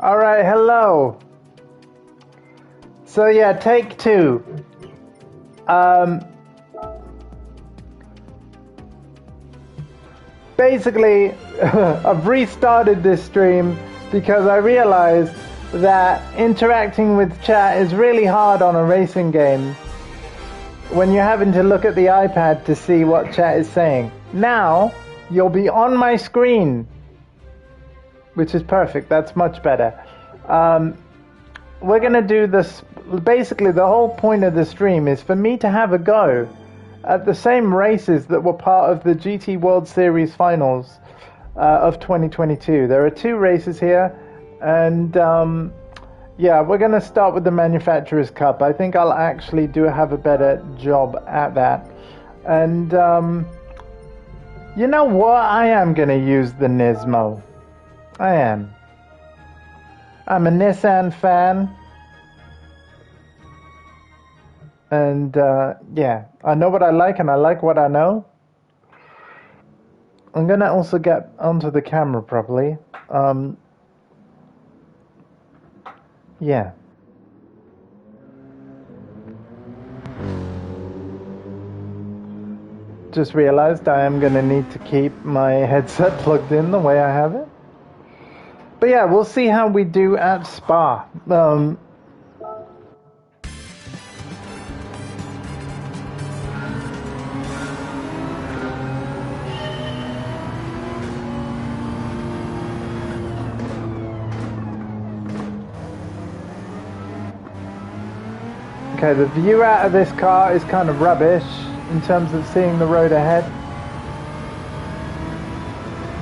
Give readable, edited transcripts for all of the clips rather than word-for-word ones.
All right, hello. So yeah, take two. Basically, I've restarted this stream because I realized that interacting with chat is really hard on a racing game when you're having to look at the iPad to see what chat is saying. Now, you'll be on my screen, which is perfect. That's much better. We're going to do this. Basically, the whole point of the stream is for me to have a go at the same races that were part of the GT World Series finals of 2022. There are two races here, and yeah, we're going to start with the Manufacturers' Cup. I think I'll actually have a better job at that. And you know what? I am going to use the Nismo. I am. I'm a Nissan fan. And yeah, I know what I like and I like what I know. I'm going to also get onto the camera properly. Yeah. Just realized I am going to need to keep my headset plugged in the way I have it. But yeah, we'll see how we do at Spa. Okay, the view out of this car is kind of rubbish in terms of seeing the road ahead.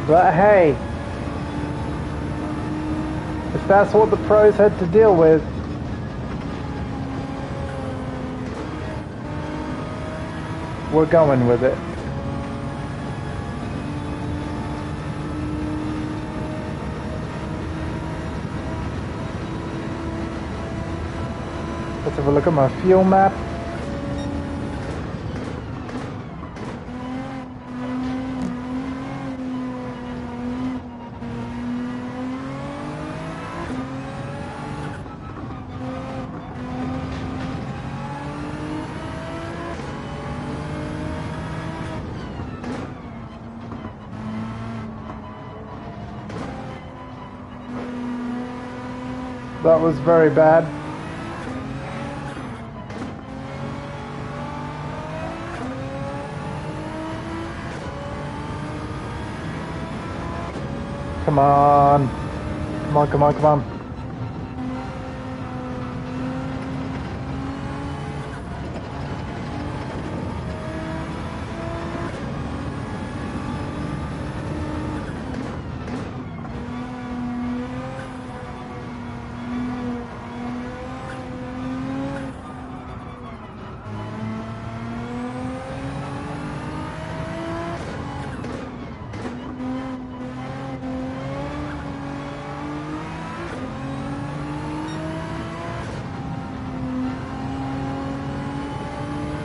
But hey, if that's what the pros had to deal with, we're going with it. Let's have a look at my fuel map. That was very bad. Come on. Come on, come on, come on.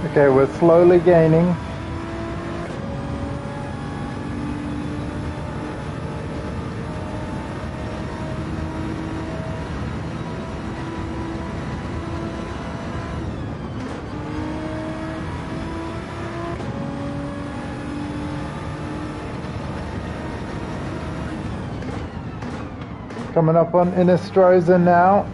Okay, we're slowly gaining. Coming up on Inestrosa now.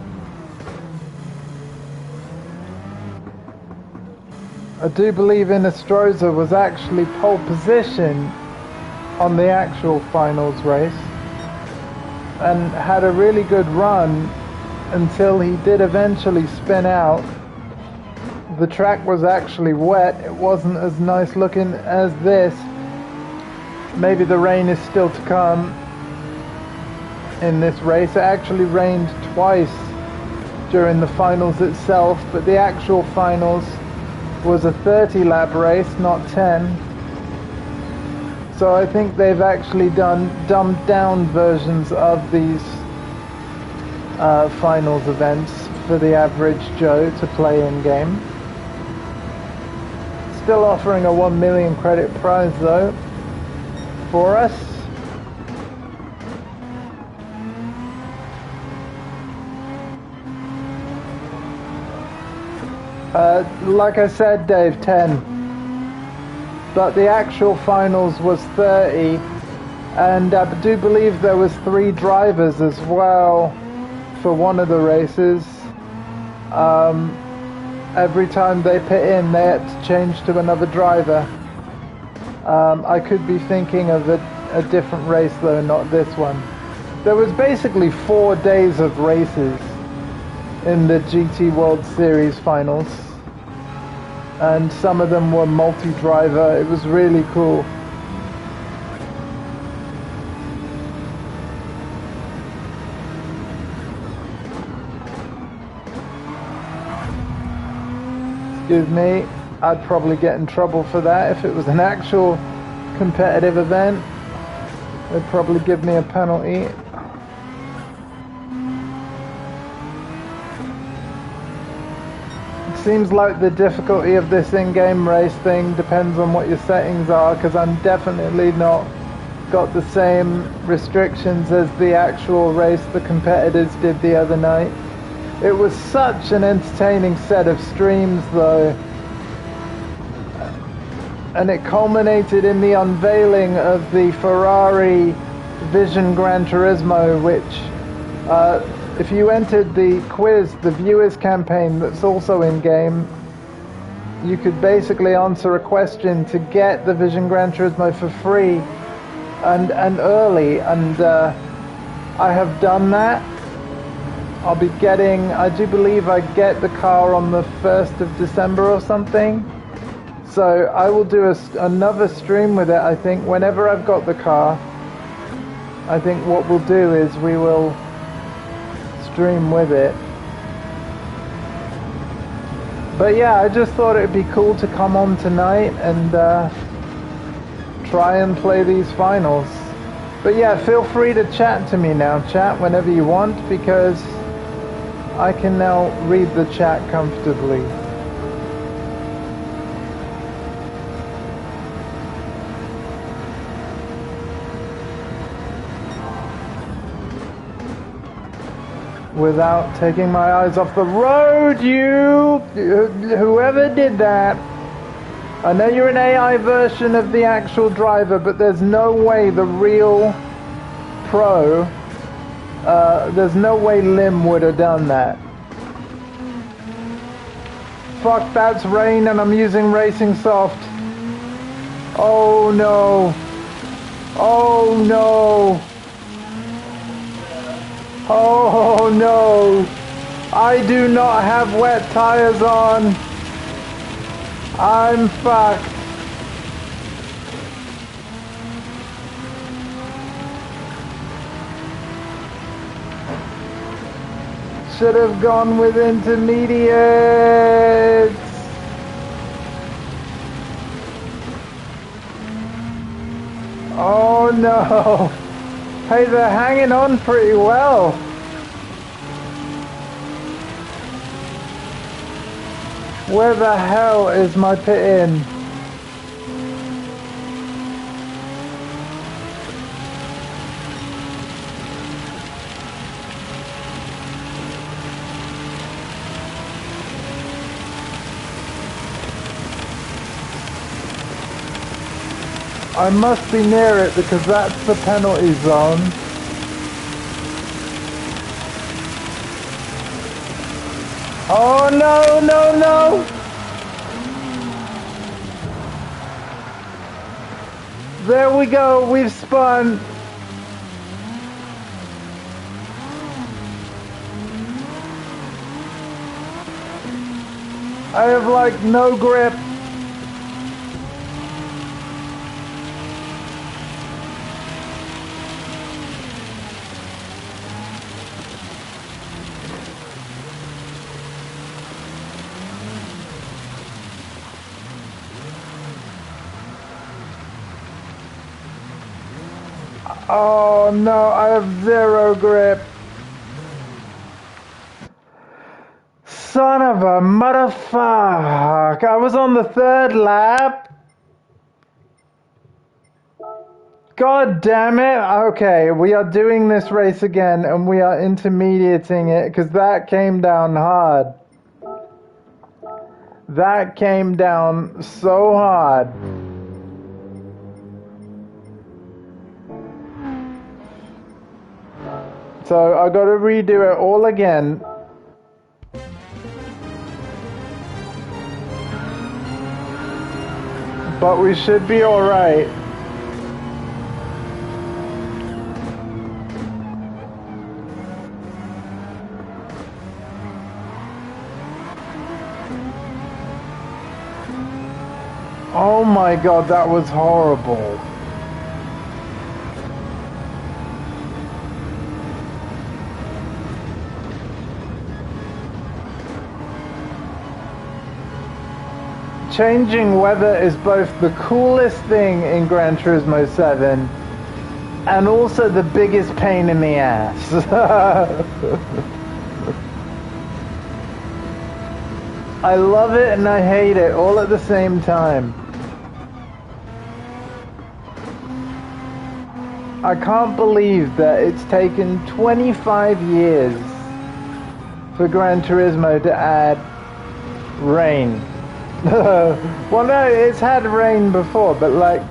I do believe Inestrosa was actually pole position on the actual finals race and had a really good run until he did eventually spin out. The track was actually wet. It wasn't as nice looking as this. Maybe the rain is still to come in this race. It actually rained twice during the finals itself, but the actual finals was a 30 lap race, not 10. So I think they've actually done dumbed down versions of these finals events for the average Joe to play in game. Still offering a 1 million credit prize though for us. Like I said, Dave, 10. But the actual finals was 30. And I do believe there was 3 drivers as well for one of the races. Every time they pit in, they had to change to another driver. I could be thinking of a different race though, not this one. There was basically 4 days of races in the GT World Series finals. And some of them were multi-driver. It was really cool. Excuse me, I'd probably get in trouble for that if it was an actual competitive event. They'd probably give me a penalty. It seems like the difficulty of this in-game race thing depends on what your settings are, because I'm definitely not got the same restrictions as the actual race the competitors did the other night. It was such an entertaining set of streams though, and it culminated in the unveiling of the Ferrari Vision Gran Turismo, which if you entered the quiz, the viewers campaign that's also in game, you could basically answer a question to get the Vision Gran Turismo for free and early, and I have done that. I'll be getting, I do believe I get the car on the 1st of December or something. So I will do another stream with it, I think, whenever I've got the car. I think what we'll do is we will stream with it. But yeah, I just thought it'd be cool to come on tonight and try and play these finals. But yeah, feel free to chat to me now, chat whenever you want, because I can now read the chat comfortably. Without taking my eyes off the road, whoever did that. I know you're an AI version of the actual driver, but there's no way the real pro, there's no way Lim would have done that. Fuck, that's rain and I'm using Racing Soft. Oh no. Oh no. Oh no. I do not have wet tires on. I'm fucked. Should have gone with intermediates. Oh no. Hey, they're hanging on pretty well. Where the hell is my pit in? I must be near it because that's the penalty zone. Oh no, no, no! There we go, we've spun. I have like no grip. Oh no, I have zero grip. Son of a motherfucker. I was on the 3rd lap. God damn it. Okay, we are doing this race again and we are intermediating it because that came down hard. That came down so hard. So I got to redo it all again. But we should be all right. Oh my god, that was horrible. Changing weather is both the coolest thing in Gran Turismo 7 and also the biggest pain in the ass. I love it and I hate it all at the same time. I can't believe that it's taken 25 years for Gran Turismo to add rain. Well, no, it's had rain before, but like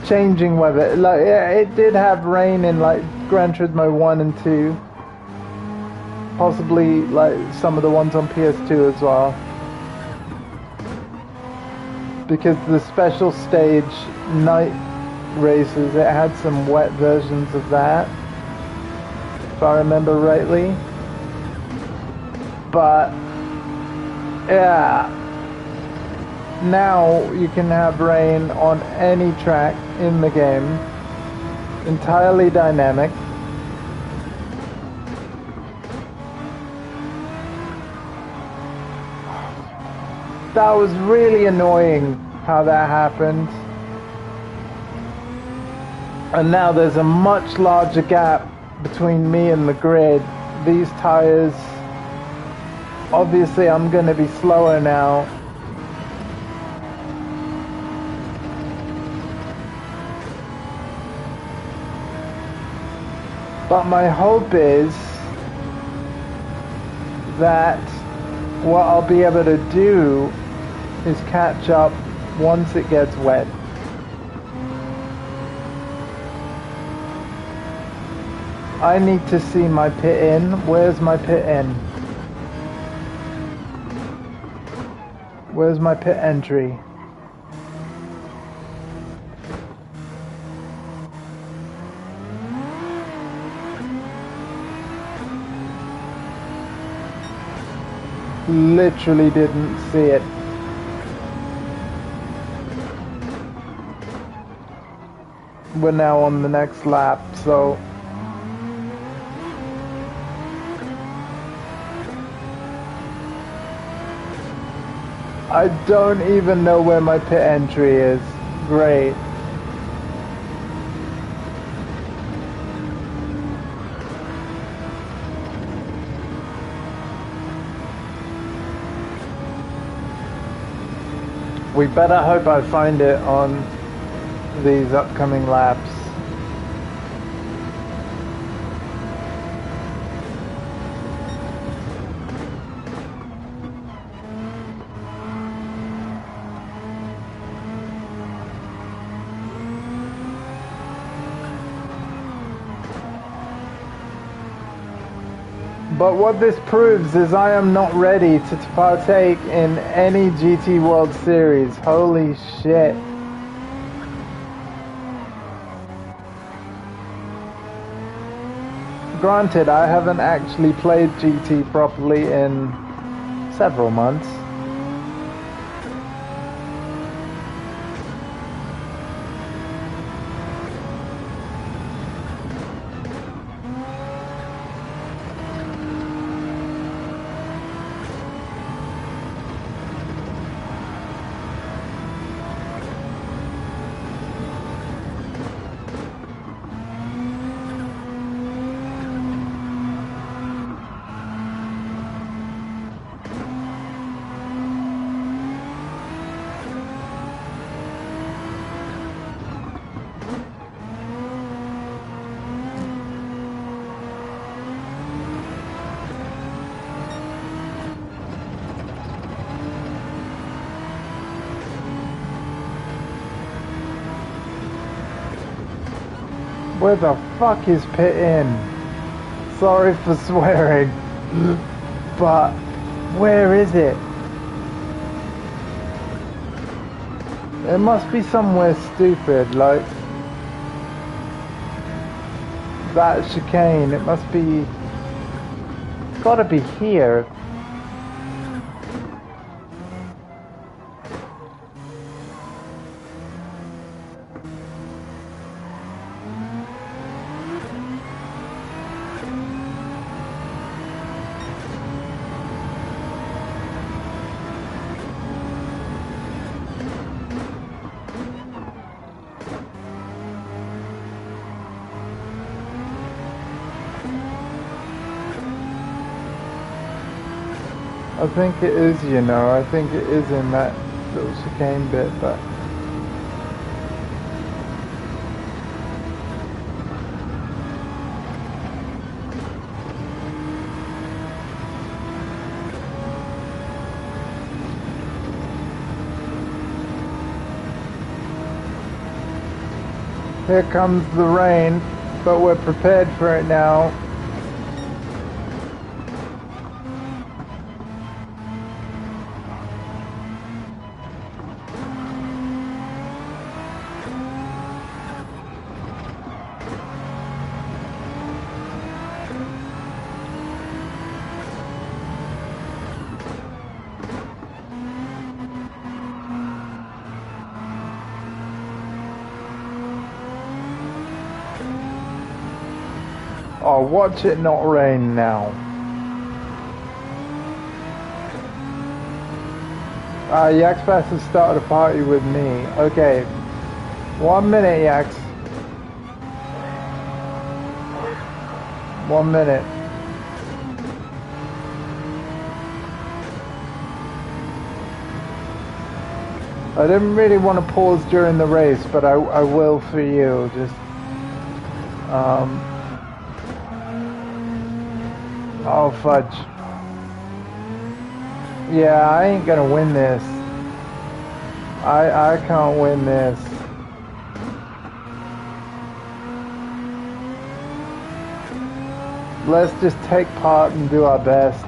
changing weather. Like it did have rain in like Gran Turismo 1 and 2. Possibly like some of the ones on PS2 as well. Because the special stage night races, it had some wet versions of that, if I remember rightly. But yeah, now you can have rain on any track in the game, entirely dynamic. That was really annoying how that happened. And now there's a much larger gap between me and the grid. These tires, obviously I'm going to be slower now. But my hope is that what I'll be able to do is catch up once it gets wet. I need to see my pit in. Where's my pit in? Where's my pit entry? Literally didn't see it. We're now on the next lap, so I don't even know where my pit entry is. Great. We better hope I find it on these upcoming laps. But what this proves is I am not ready to partake in any GT World Series. Holy shit. Granted, I haven't actually played GT properly in several months. Where the fuck is pit in? Sorry for swearing. But where is it? It must be somewhere stupid, like that chicane. It must be... It's gotta be here. I think it is, you know, I think it is in that little chicane bit, but... Here comes the rain, but we're prepared for it now. Oh, watch it not rain now. Yaxpass has started a party with me. Okay. 1 minute, Yax. 1 minute. I didn't really want to pause during the race, but I will for you. Just, oh, fudge. Yeah, I ain't gonna win this. I can't win this. Let's just take part and do our best.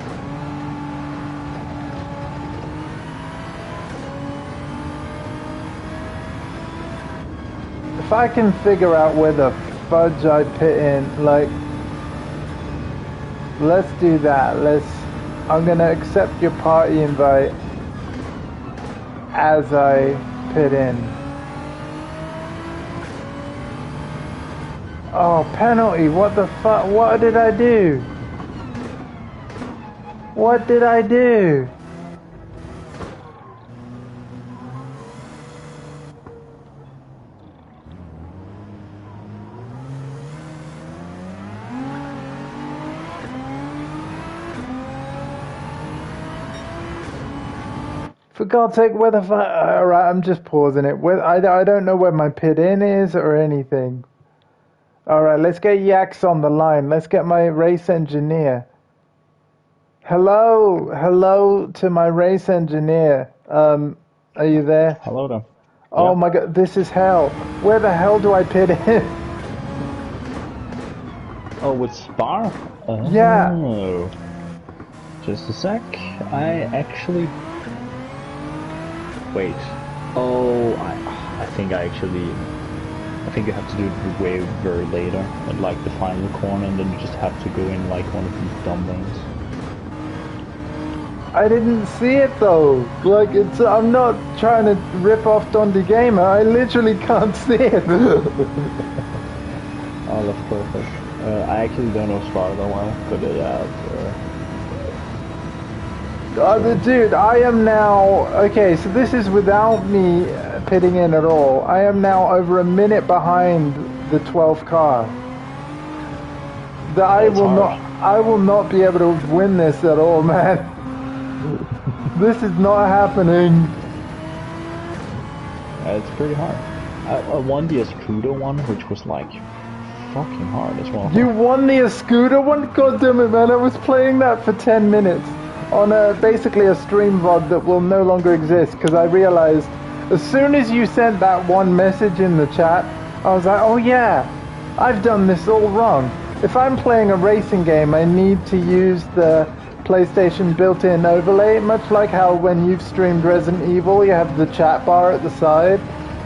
If I can figure out where the fudge I pit in, like, let's do that. I'm gonna accept your party invite as I pit in. Oh, penalty, what the fuck? What did I do? What did I do? For God's sake, where the fuck? Alright, I'm just pausing it. I don't know where my pit in is or anything. Alright, let's get Yax on the line. Let's get my race engineer. Hello to my race engineer. Are you there? Hello there. Oh my God, this is hell. Where the hell do I pit in? Oh, with Spar? Oh. Yeah. Just a sec. I actually... Wait. Oh, I think I think you have to do it way very later, at like the final corner, and then you just have to go in like one of these dumb lanes. I didn't see it though. Like, I'm not trying to rip off Dondi Gamer. I literally can't see it. Oh, that's perfect. I actually don't know Spar that well, but dude, I am now... Okay, so this is without me pitting in at all. I am now over a minute behind the 12th car. I will not be able to win this at all, man. This is not happening. It's pretty hard. I won the Escudo one, which was like fucking hard as well. You won the Escudo one? God damn it, man. I was playing that for 10 minutes. On basically a stream VOD that will no longer exist, because I realized as soon as you sent that one message in the chat, I was like, oh yeah, I've done this all wrong. If I'm playing a racing game, I need to use the PlayStation built-in overlay, much like how when you've streamed Resident Evil, you have the chat bar at the side.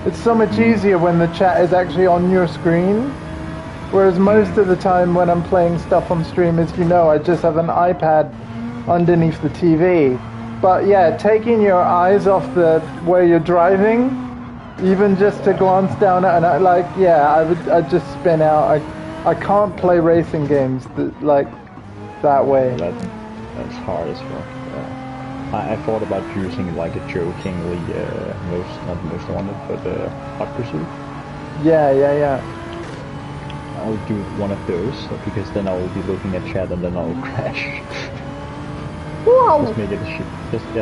It's so much easier when the chat is actually on your screen. Whereas most of the time when I'm playing stuff on stream, as you know, I just have an iPad underneath the TV. But yeah, taking your eyes off where you're driving, even just to glance down at, and I'd just spin out. I can't play racing games that way. That's hard as well. I thought about using like a jokingly not most wanted, but hot pursuit. Yeah. I'll do one of those because then I will be looking at chat and then I'll crash. Whoa. Just make it a shit.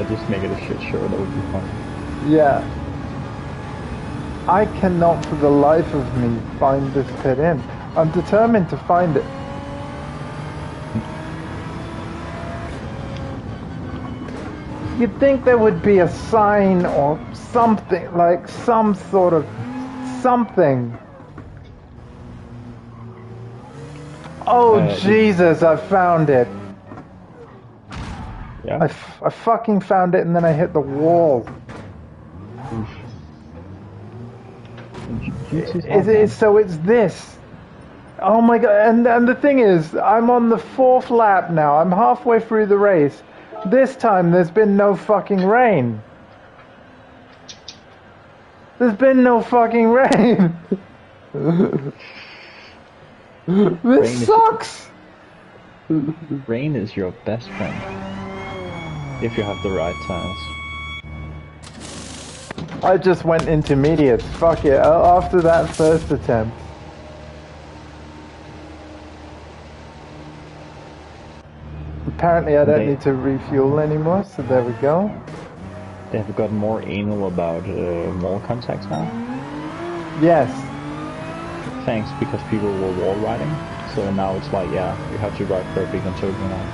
Just make it a shit show. That would be fun. Yeah. I cannot for the life of me find this pit in. I'm determined to find it. You'd think there would be a sign or something, like some sort of something. Oh, Jesus, I found it. Yeah? I fucking found it and then I hit the wall. So it's this. Oh my god, and the thing is, I'm on the 4th lap now. I'm halfway through the race. This time there's been no fucking rain. There's been no fucking rain. This sucks. Rain is your best friend. If you have the right tires. I just went intermediate. Fuck it. After that first attempt. Apparently I don't need to refuel anymore, so there we go. They have gotten more anal about wall contacts now? Yes. Thanks, because people were wall riding. So now it's like, yeah, you have to ride perfectly on Tokyo now.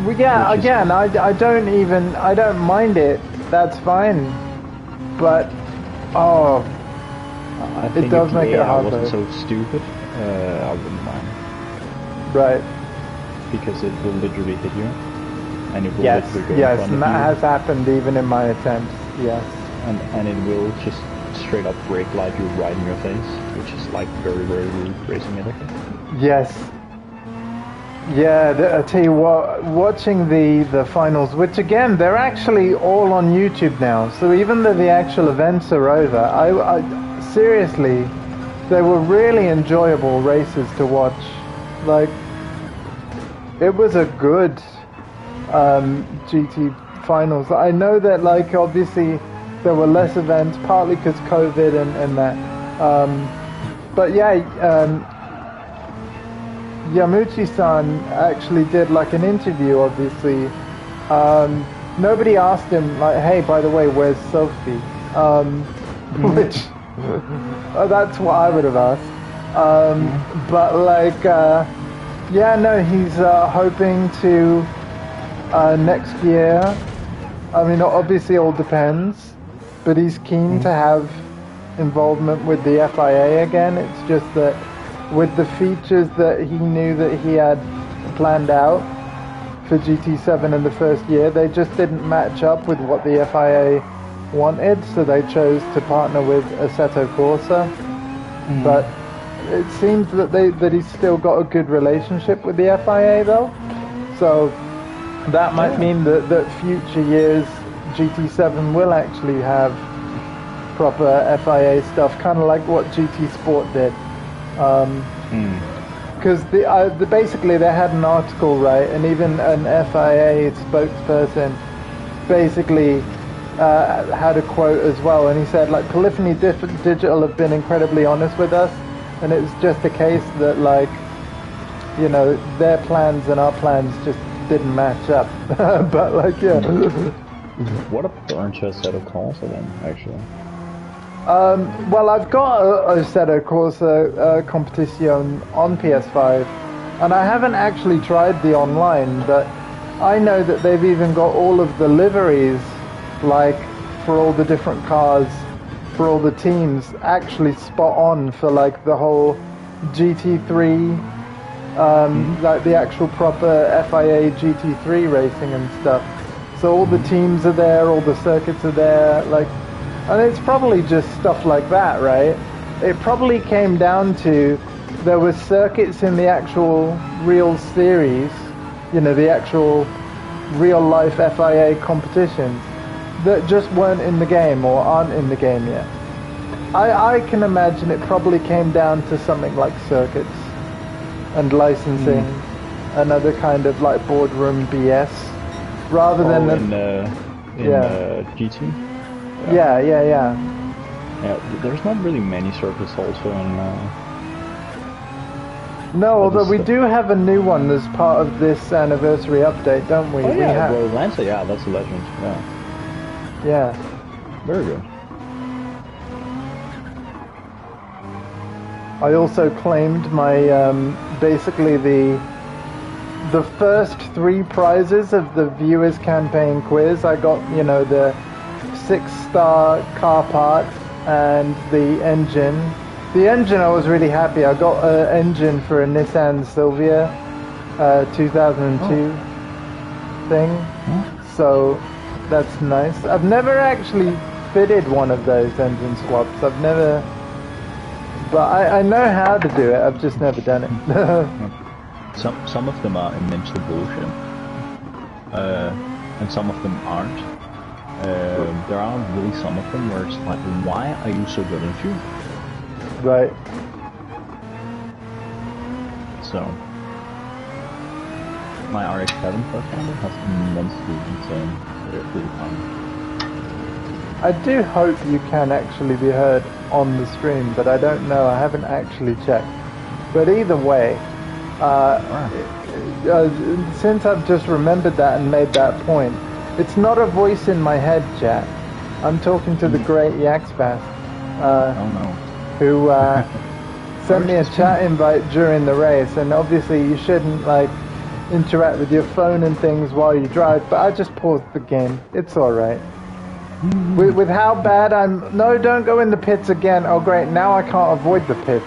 Well, yeah, again, I don't mind it. That's fine. But, I think it does make it hard. If the AI wasn't so stupid, I wouldn't mind. Right. Because it will literally hit you. And it will yes, literally go in yes, front and of that you. has happened even in my attempts, yes. And it will just straight up brake light you right in your face, which is like very, very rude racing etiquette. Yes. Yeah, I tell you what, watching the finals, which again, they're actually all on YouTube now, so even though the actual events are over, I seriously, they were really enjoyable races to watch. Like, it was a good GT finals. I know that, like, obviously there were less events, partly because COVID and that. But yeah, Yamuchi-san actually did like an interview, obviously. Nobody asked him, like, hey, by the way, where's Sophie? Which, that's what I would have asked. But like, yeah, no, he's hoping to next year. I mean, obviously, it all depends, but he's keen to have involvement with the FIA again. It's just that with the features that he knew that he had planned out for GT7 in the first year, they just didn't match up with what the FIA wanted, so they chose to partner with Assetto Corsa. But it seems that he's still got a good relationship with the FIA though, so that might mean that future years GT7 will actually have proper FIA stuff, kind of like what GT Sport did. Because basically they had an article, right, and even an FIA spokesperson basically had a quote as well, and he said, like, Polyphony Digital have been incredibly honest with us, and it's just a case that, like, you know, their plans and our plans just didn't match up. But, like, yeah. What a burn to Assetto Corsa then, actually. Well, I've got a Assetto Corsa Competition on PS5, and I haven't actually tried the online, but I know that they've even got all of the liveries, like, for all the different cars, for all the teams, actually spot on for, like, the whole GT3, like the actual proper FIA GT3 racing and stuff. So all the teams are there, all the circuits are there, like, and it's probably just stuff like that, right? It probably came down to there were circuits in the actual real series, you know, the actual real life FIA competitions that just weren't in the game or aren't in the game yet. I can imagine it probably came down to something like circuits and licensing and other kind of like boardroom BS rather than GT. Yeah, there's not really many circuits also in. No, although we do have a new one as part of this anniversary update, don't we? Oh we yeah, have... well, Lancer, yeah, that's a legend. Yeah. Very good. I also claimed my basically the first 3 prizes of the viewers campaign quiz. I got, you know, the 6-star car part and the engine. The engine, I was really happy. I got an engine for a Nissan Silvia 2002 thing. So that's nice. I've never actually fitted one of those engine swaps. I've never... But I know how to do it, I've just never done it. Some of them are immensely bullshit, and some of them aren't. There are really some of them where it's like, why are you so good in fuel? Right. So, my RX-7, for example, has immensely insane fuel economy. I do hope you can actually be heard on the stream, but I don't know. I haven't actually checked. But either way, since I've just remembered that and made that point, it's not a voice in my head, chat. I'm talking to the great Yaxbas, who sent me a chat invite during the race, and obviously you shouldn't like interact with your phone and things while you drive, but I just paused the game. It's alright. With how bad I'm... No, don't go in the pits again. Oh great, now I can't avoid the pits.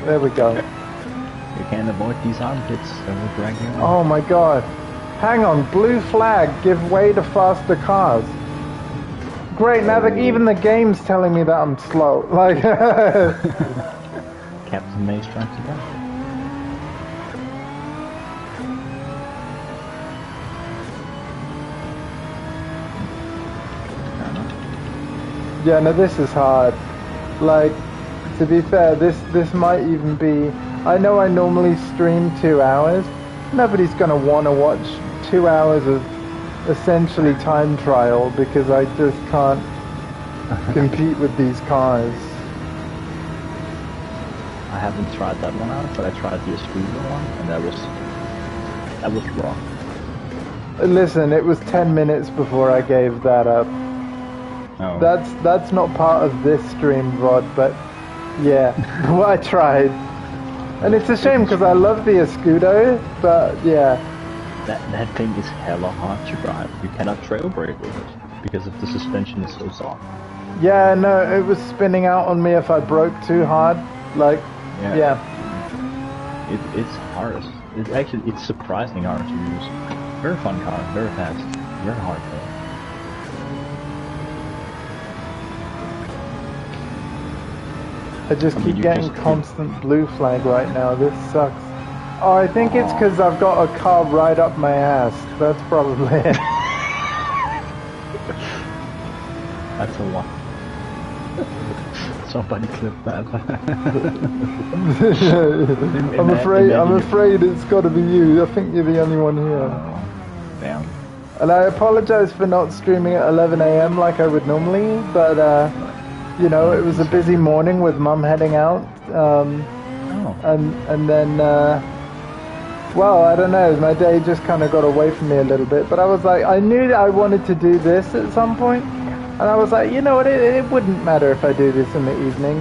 There we go. You can't avoid these armpits that will drag you on. Oh my god. Hang on, blue flag, give way to faster cars. Great, now that even the game's telling me that I'm slow. Like... Captain May strikes again. Yeah, no, this is hard. Like, to be fair, this might even be... I know I normally stream 2 hours. Nobody's gonna want to watch 2 hours of essentially time trial because I just can't compete with these cars. I haven't tried that one out, but I tried the Escudo one, and that was rough. Listen, it was 10 minutes before I gave that up. Oh. That's not part of this stream VOD, but yeah, well, I tried. And it's a shame because I love the Escudo, but yeah. That thing is hella hard to drive. You cannot trail brake with it because of the suspension is so soft. Yeah, no, it was spinning out on me if I broke too hard. Like, yeah. It's hard. It's surprisingly hard to use. Very fun car, very fast, very hard though. I just keep getting constant blue flag right now. This sucks. Oh, I think it's because I've got a car right up my ass. That's probably it. That's a lot. Somebody clip that. I'm afraid it's got to be you. I think you're the only one here. Oh, damn. And I apologize for not streaming at 11 AM like I would normally, but you know, it was a busy morning with Mum heading out, and then, well, I don't know, my day just kind of got away from me a little bit, but I was like, I knew that I wanted to do this at some point, and I was like, you know what, it wouldn't matter if I do this in the evening.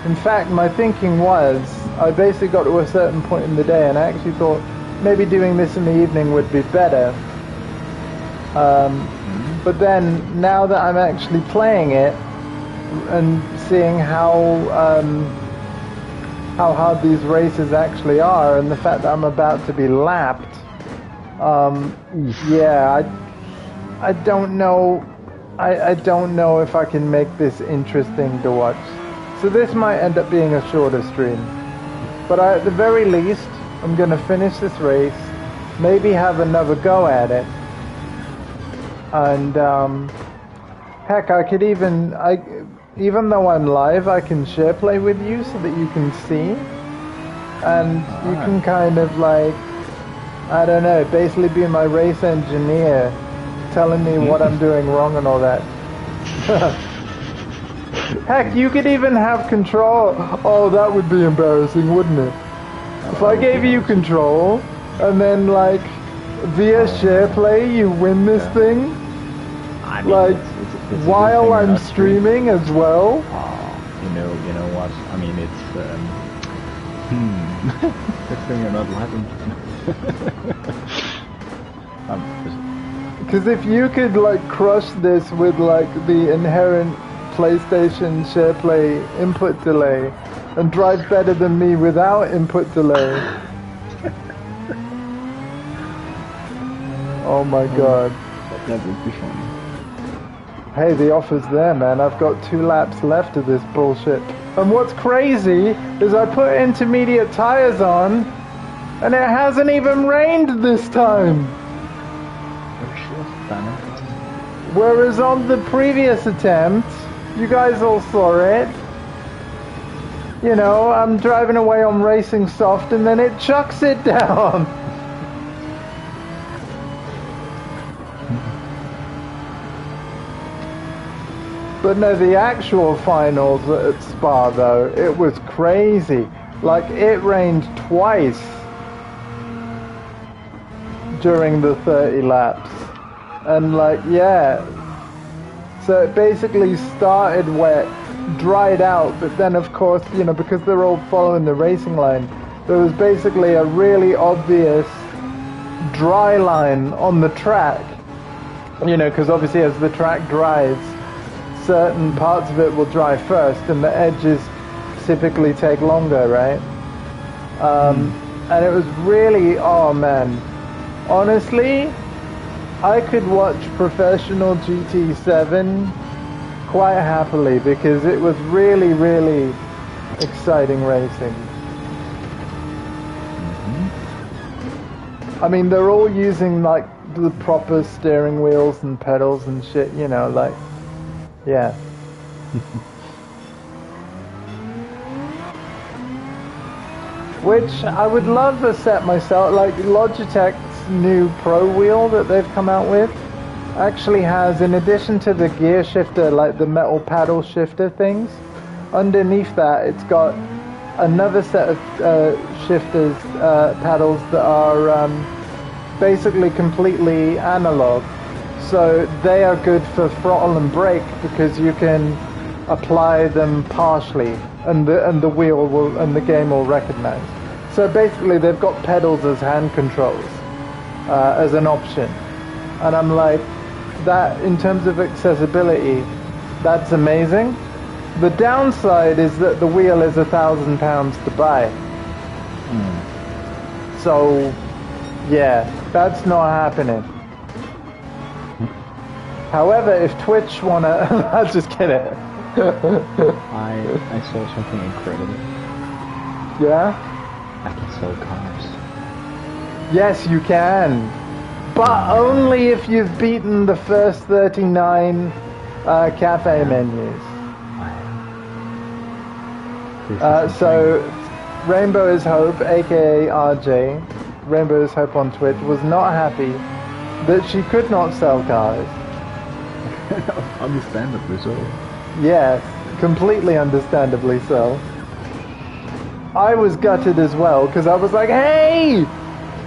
In fact, my thinking was, I basically got to a certain point in the day, and I actually thought maybe doing this in the evening would be better. But then, now that I'm actually playing it and seeing how how hard these races actually are, and the fact that I'm about to be lapped. Yeah, I don't know. I don't know if I can make this interesting to watch. So this might end up being a shorter stream. But at the very least, I'm going to finish this race, maybe have another go at it. And heck, I could even though I'm live, I can share play with you so that you can see. And you can kind of like, I don't know, basically be my race engineer, telling me what I'm doing wrong and all that. Heck, you could even have control. Oh, that would be embarrassing, wouldn't it? If I gave you control, and then like, via share play, you win this thing, I mean, like, it's while I'm streaming as well. You know what? I mean, it's good thing you're not live. Because if you could like crush this with like the inherent PlayStation SharePlay input delay and drive better than me without input delay. Oh my god. That would be fun. Hey, the offer's there, man. I've got 2 laps left of this bullshit. And what's crazy is I put intermediate tires on and it hasn't even rained this time. Whereas on the previous attempt, you guys all saw it. You know, I'm driving away on racing soft and then it chucks it down. But no, the actual finals at Spa though, it was crazy. Like, it rained twice during the 30 laps. And like, yeah. So it basically started wet, dried out, but then of course, you know, because they're all following the racing line, there was basically a really obvious dry line on the track. You know, because obviously as the track dries, certain parts of it will dry first and the edges typically take longer, right? And it was really, oh man, honestly, I could watch professional GT7 quite happily because it was really, really exciting racing. I mean, they're all using like the proper steering wheels and pedals and shit, you know, like, yeah. Which I would love to set myself, like Logitech's new Pro wheel that they've come out with actually has, in addition to the gear shifter, like the metal paddle shifter things, underneath that it's got another set of shifters, paddles that are basically completely analog. So they are good for throttle and brake because you can apply them partially, and the wheel will, and the game will recognize. So basically, they've got pedals as hand controls as an option, and I'm like, that in terms of accessibility, that's amazing. The downside is that the wheel is £1,000 to buy. So, yeah, that's not happening. However, if Twitch wanna, I'll just kidding. I saw something incredible. Yeah? I can sell cars. Yes, you can. But only if you've beaten the first 39 cafe menus. So, Rainbow is Hope, aka RJ, Rainbow is Hope on Twitch, was not happy that she could not sell cars. Understandably so. Yes, completely understandably so. I was gutted as well, because I was like, hey!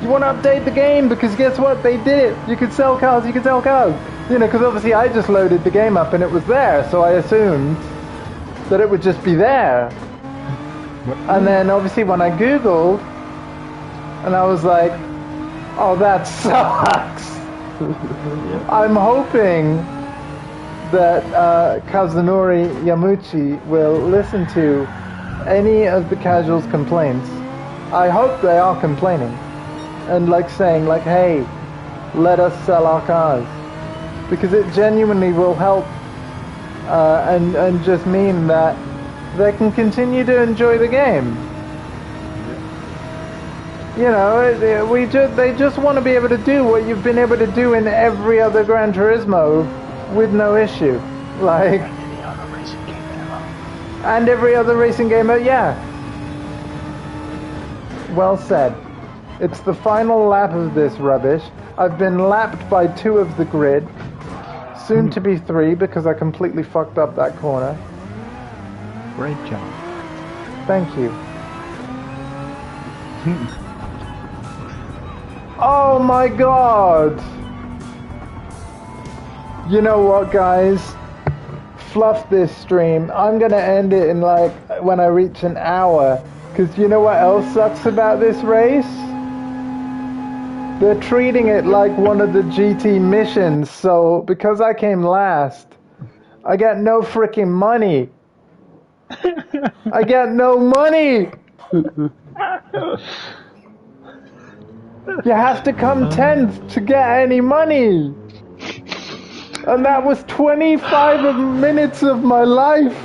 You want to update the game? Because guess what? They did it! You could sell cars, you could sell cars! You know, because obviously I just loaded the game up and it was there, so I assumed that it would just be there. And then obviously when I googled, and I was like, oh, that sucks! I'm hoping that Kazunori Yamuchi will listen to any of the casuals' complaints, I hope they are complaining and like saying like, hey, let us sell our cars, because it genuinely will help and just mean that they can continue to enjoy the game. You know, they just want to be able to do what you've been able to do in every other Gran Turismo with no issue. Like, and every other racing game, yeah. Well said. It's the final lap of this rubbish. I've been lapped by 2 of the grid. Soon to be 3 because I completely fucked up that corner. Great job. Thank you. Oh my god! You know what, guys? Fluff this stream. I'm gonna end it in like when I reach an hour. Because you know what else sucks about this race? They're treating it like one of the GT missions, so because I came last, I get no freaking money. I get no money! You have to come 10th to get any money! And that was 25 minutes of my life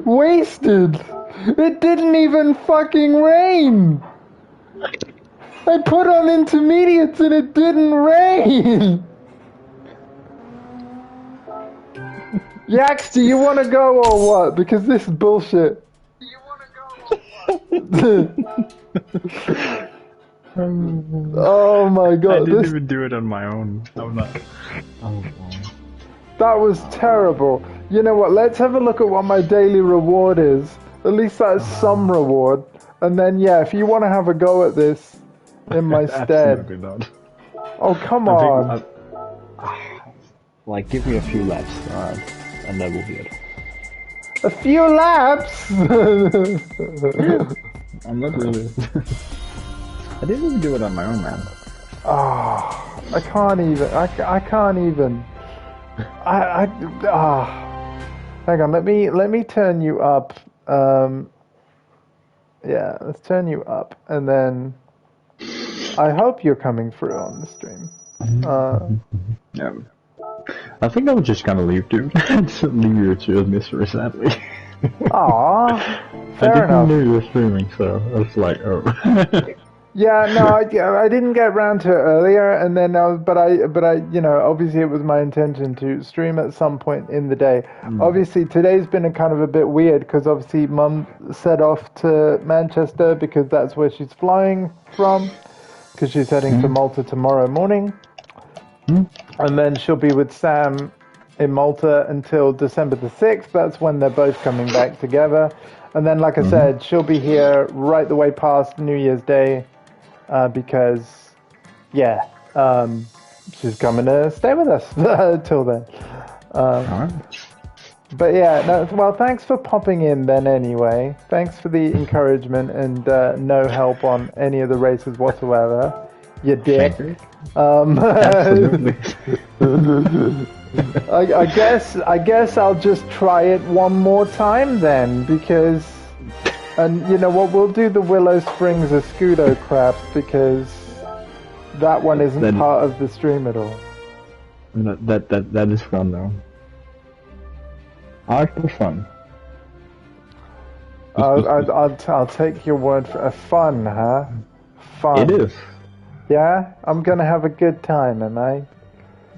wasted! It didn't even fucking rain! I put on intermediates and it didn't rain! Yax, do you want to go or what? Because this is bullshit. Do you want to go or what? Oh my god. I didn't even do it on my own. I'm not. Oh, that was terrible. You know what? Let's have a look at what my daily reward is. At least that's some reward. And then, yeah, if you want to have a go at this in my stead. Absolutely not. Oh, come on. Like, give me a few laps, and that will be it. A few laps? I'm not really. I didn't even do it on my own, man. Oh, I can't even. I can't even. Hang on, let me turn you up. Yeah, let's turn you up, and then I hope you're coming through on the stream. Yeah. I think I was just gonna leave, dude. Just leave you to your misery, sadly. Aww, fair enough. I didn't know you were streaming, so I was like, oh. Yeah, no, I didn't get around to it earlier, and then but I, you know, obviously it was my intention to stream at some point in the day. Obviously today's been a kind of a bit weird because obviously Mum set off to Manchester because that's where she's flying from, because she's heading to Malta tomorrow morning, and then she'll be with Sam in Malta until December the 6th. That's when they're both coming back together, and then like I said, she'll be here right the way past New Year's Day. Because, yeah, she's coming to stay with us till then. But yeah, no, well, thanks for popping in then anyway. Thanks for the encouragement and no help on any of the races whatsoever. You dick. Absolutely. I guess I'll just try it one more time then, because... And you know what, we'll do the Willow Springs Escudo crap because that one isn't part of the stream at all. That is fun though. Art was fun. I'll take your word for fun, huh? Fun. It is. Yeah, I'm gonna have a good time, am I?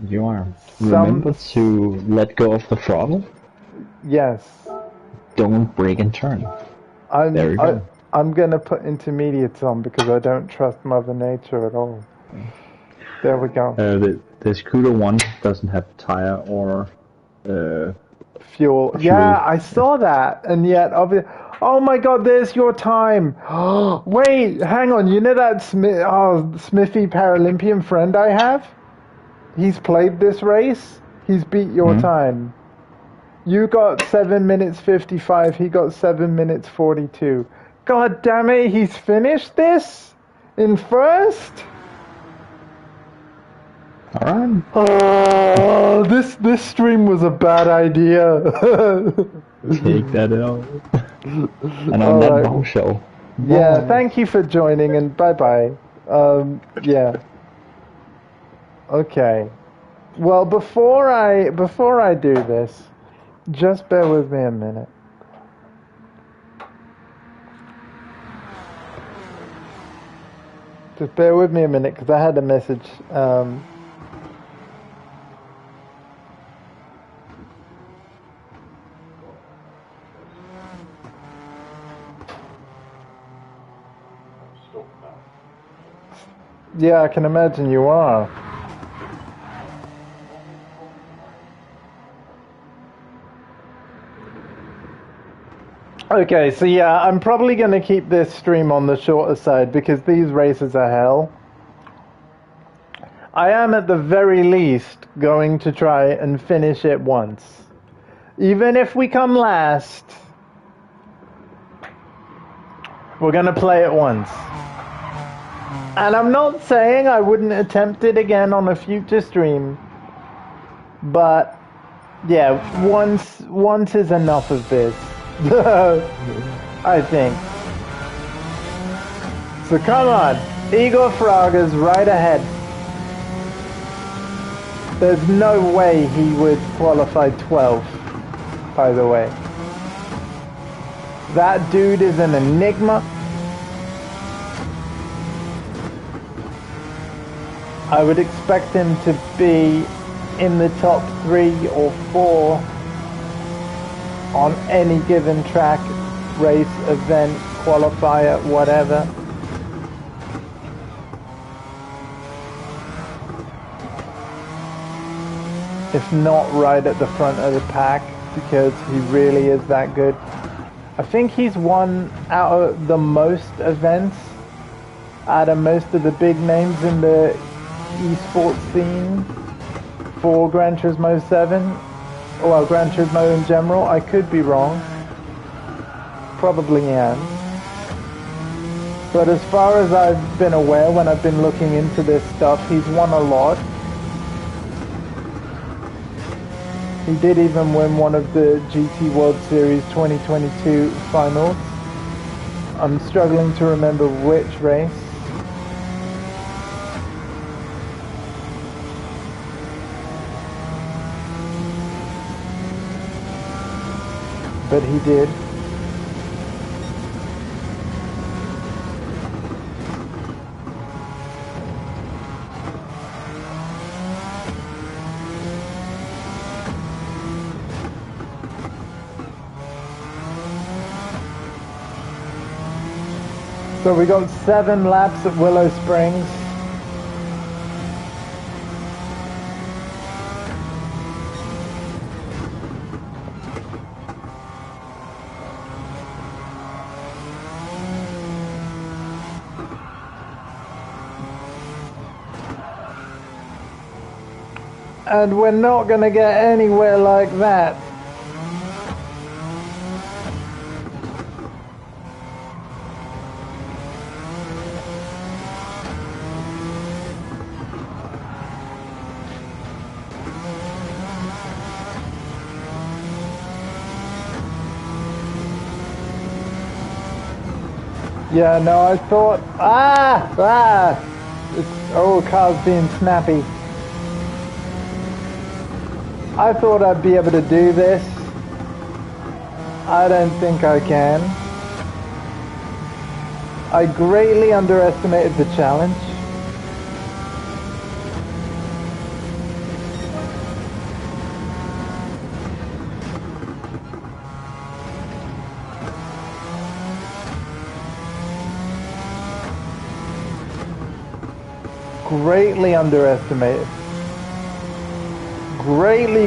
You are. Remember to let go of the throttle. Yes. Don't brake and turn. There we go. I'm gonna put intermediates on because I don't trust Mother Nature at all. There we go. The Scooter 1 doesn't have tire or fuel. Yeah, I saw that, and yet obviously. Oh my God! There's your time. Wait, hang on. You know that Smithy Paralympian friend I have? He's played this race. He's beat your time. You got 7 minutes 55, he got 7 minutes 42. God damn it, he's finished this? In first? Alright. Oh, this stream was a bad idea. Take that out. And on All that right. bombshell. Yeah, bye. thank you for joining and bye-bye. Yeah. Okay. Well, before I do this, just bear with me a minute. Just bear with me a minute because I had a message. Yeah, I can imagine you are. Okay, so yeah, I'm probably going to keep this stream on the shorter side because these races are hell. I am at the very least going to try and finish it once. Even if we come last, we're going to play it once. And I'm not saying I wouldn't attempt it again on a future stream, but yeah, once is enough of this. I think. So come on, Igor Fraga's right ahead. There's no way he would qualify 12th, by the way. That dude is an enigma. I would expect him to be in the top 3 or 4 on any given track, race, event, qualifier, whatever. If not right at the front of the pack, because he really is that good. I think he's won out of the most events, out of most of the big names in the esports scene for Gran Turismo 7. Well, Gran Turismo in general. I could be wrong. Probably am. But as far as I've been aware when I've been looking into this stuff, he's won a lot. He did even win one of the GT World Series 2022 finals. I'm struggling to remember which race. But he did. So we got 7 laps at Willow Springs. And we're not going to get anywhere like that. Yeah, no, I thought, car's being snappy. I thought I'd be able to do this. I don't think I can. I greatly underestimated the challenge. Greatly underestimated. Greatly.